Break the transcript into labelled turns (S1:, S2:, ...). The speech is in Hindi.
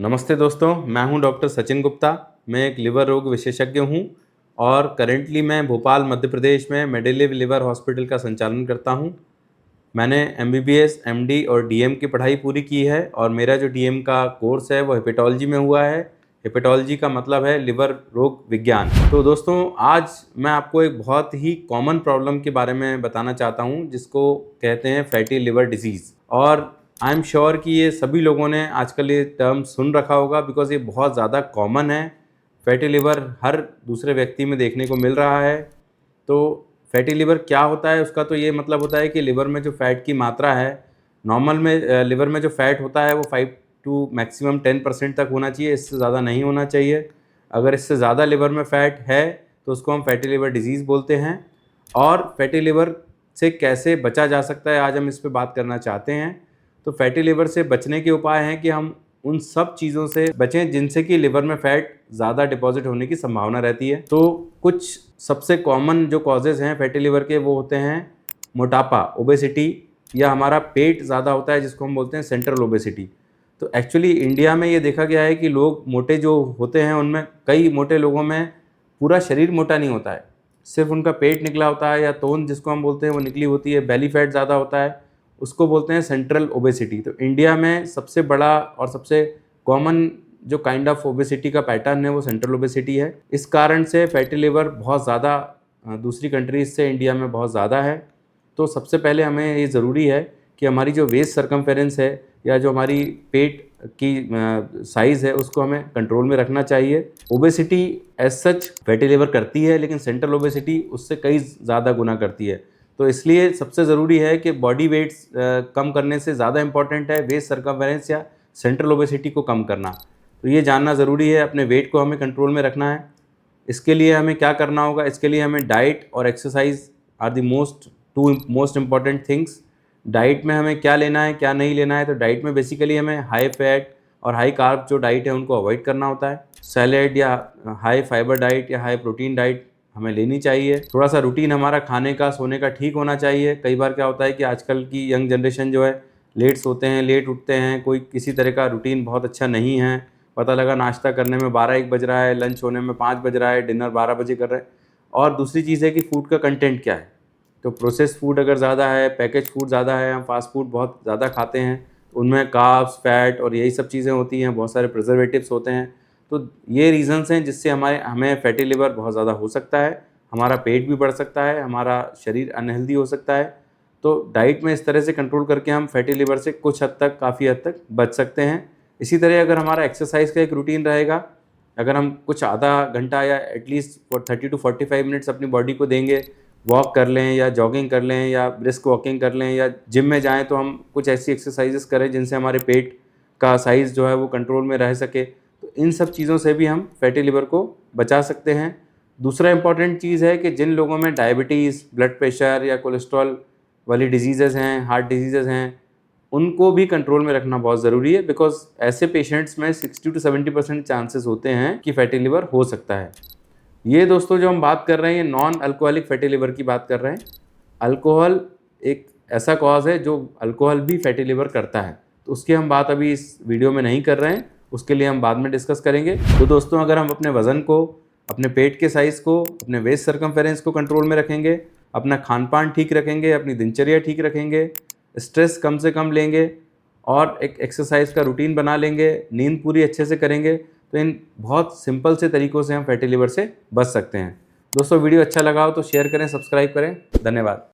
S1: नमस्ते दोस्तों, मैं हूं डॉक्टर सचिन गुप्ता। मैं एक लिवर रोग विशेषज्ञ हूं और करेंटली मैं भोपाल मध्य प्रदेश में मेडिलिव लिवर हॉस्पिटल का संचालन करता हूं। मैंने एमबीबीएस, एमडी और डीएम की पढ़ाई पूरी की है और मेरा जो डीएम का कोर्स है वो हेपेटोलॉजी में हुआ है। हेपेटोलॉजी का मतलब है लिवर रोग विज्ञान। तो दोस्तों, आज मैं आपको एक बहुत ही कॉमन प्रॉब्लम के बारे में बताना चाहता हूं, जिसको कहते हैं फैटी लिवर डिजीज़। और आई एम श्योर कि ये सभी लोगों ने आजकल ये टर्म सुन रखा होगा, बिकॉज ये बहुत ज़्यादा कॉमन है। फैटी लिवर हर दूसरे व्यक्ति में देखने को मिल रहा है। तो फैटी लिवर क्या होता है, उसका तो ये मतलब होता है कि लिवर में जो फैट की मात्रा है, नॉर्मल में लिवर में जो फैट होता है वो 5 टू मैक्सिमम 10% तक होना चाहिए, इससे ज़्यादा नहीं होना चाहिए। अगर इससे ज़्यादा लिवर में फैट है तो उसको हम फैटी लिवर डिजीज़ बोलते हैं। और फैटी लिवर से कैसे बचा जा सकता है, आज हम इस पर बात करना चाहते हैं। तो फैटी लिवर से बचने के उपाय हैं कि हम उन सब चीज़ों से बचें जिनसे कि लिवर में फैट ज़्यादा डिपॉजिट होने की संभावना रहती है। तो कुछ सबसे कॉमन जो कॉजेज़ हैं फैटी लिवर के, वो होते हैं मोटापा, ओबेसिटी, या हमारा पेट ज़्यादा होता है जिसको हम बोलते हैं सेंट्रल ओबेसिटी। तो एक्चुअली इंडिया में ये देखा गया है कि लोग मोटे जो होते हैं, उनमें कई मोटे लोगों में पूरा शरीर मोटा नहीं होता है, सिर्फ उनका पेट निकला होता है, या तोंद जिसको हम बोलते हैं वो निकली होती है, बेली फैट ज़्यादा होता है, उसको बोलते हैं सेंट्रल ओबेसिटी। तो इंडिया में सबसे बड़ा और सबसे कॉमन जो काइंड ऑफ ओबेसिटी का पैटर्न है वो सेंट्रल ओबेसिटी है। इस कारण से फैटी लिवर बहुत ज़्यादा दूसरी कंट्रीज से इंडिया में बहुत ज़्यादा है। तो सबसे पहले हमें ये ज़रूरी है कि हमारी जो वेस्ट सर्कमफेरेंस है, या जो हमारी पेट की साइज़ है, उसको हमें कंट्रोल में रखना चाहिए। Obesity as such fatty liver करती है, लेकिन सेंट्रल ओबेसिटी उससे कई ज़्यादा गुना करती है। तो इसलिए सबसे ज़रूरी है कि बॉडी वेट्स कम करने से ज़्यादा इम्पॉर्टेंट है वेस्ट सर्कमफेरेंस या सेंट्रल ओबेसिटी को कम करना। तो ये जानना ज़रूरी है, अपने वेट को हमें कंट्रोल में रखना है। इसके लिए हमें क्या करना होगा, इसके लिए हमें डाइट और exercise are the two most important things. Diet में हमें क्या लेना है, क्या नहीं लेना है। तो डाइट में बेसिकली हमें हाई फैट और हाई कार्ब जो डाइट है उनको अवॉइड करना होता है। सैलेड या हाई फाइबर डाइट या हाई प्रोटीन डाइट हमें लेनी चाहिए। थोड़ा सा रूटीन हमारा खाने का, सोने का ठीक होना चाहिए। कई बार क्या होता है कि आजकल की यंग जनरेशन जो है लेट सोते हैं, लेट उठते हैं, कोई किसी तरह का रूटीन बहुत अच्छा नहीं है। पता लगा नाश्ता करने में 12-1 बज रहा है, लंच होने में 5 बज रहा है, डिनर 12 बजे कर रहे हैं। और दूसरी चीज़ है कि फूड का कंटेंट क्या है। तो प्रोसेस्ड फूड अगर ज़्यादा है, पैकेज फूड ज़्यादा है, हम फास्ट फूड बहुत ज़्यादा खाते हैं, तो उनमें कार्ब्स, फैट और यही सब चीज़ें होती हैं, बहुत सारे प्रिजर्वेटिव्स होते हैं। तो ये रीज़न्स हैं जिससे हमें फैटी लिवर बहुत ज़्यादा हो सकता है, हमारा पेट भी बढ़ सकता है, हमारा शरीर अनहेल्दी हो सकता है। तो डाइट में इस तरह से कंट्रोल करके हम फैटी लिवर से कुछ हद तक, काफ़ी हद तक बच सकते हैं। इसी तरह अगर हमारा एक्सरसाइज का एक रूटीन रहेगा, अगर हम कुछ आधा घंटा या एटलीस्ट 30 टू 45 मिनट्स अपनी बॉडी को देंगे, वॉक कर लें या जॉगिंग कर लें या ब्रिस्क वॉकिंग कर लें या जिम में जाएँ, तो हम कुछ ऐसी एक्सरसाइजेस करें जिनसे हमारे पेट का साइज़ जो है वो कंट्रोल में रह सके। तो इन सब चीज़ों से भी हम फैटी लिवर को बचा सकते हैं। दूसरा इम्पॉर्टेंट चीज़ है कि जिन लोगों में डायबिटीज़, ब्लड प्रेशर या कोलेस्ट्रॉल वाली डिजीज़ेज़ हैं, हार्ट डिजीज़ेज़ हैं, उनको भी कंट्रोल में रखना बहुत ज़रूरी है, बिकॉज़ ऐसे पेशेंट्स में 60 टू 70% चांसेस होते हैं कि फैटी लिवर हो सकता है। ये दोस्तों जो हम बात कर रहे हैं, ये नॉन अल्कोहलिक फैटी लिवर की बात कर रहे हैं। अल्कोहल एक ऐसा कॉज है जो अल्कोहल भी फैटी लिवर करता है, तो उसकी हम बात अभी इस वीडियो में नहीं कर रहे हैं, उसके लिए हम बाद में डिस्कस करेंगे। तो दोस्तों, अगर हम अपने वज़न को, अपने पेट के साइज़ को, अपने वेस्ट सर्कमफेरेंस को कंट्रोल में रखेंगे, अपना खान पान ठीक रखेंगे, अपनी दिनचर्या ठीक रखेंगे, स्ट्रेस कम से कम लेंगे और एक एक्सरसाइज का रूटीन बना लेंगे, नींद पूरी अच्छे से करेंगे, तो इन बहुत सिंपल से तरीक़ों से हम फैटी लिवर से बच सकते हैं। दोस्तों, वीडियो अच्छा लगा हो तो शेयर करें, सब्सक्राइब करें। धन्यवाद।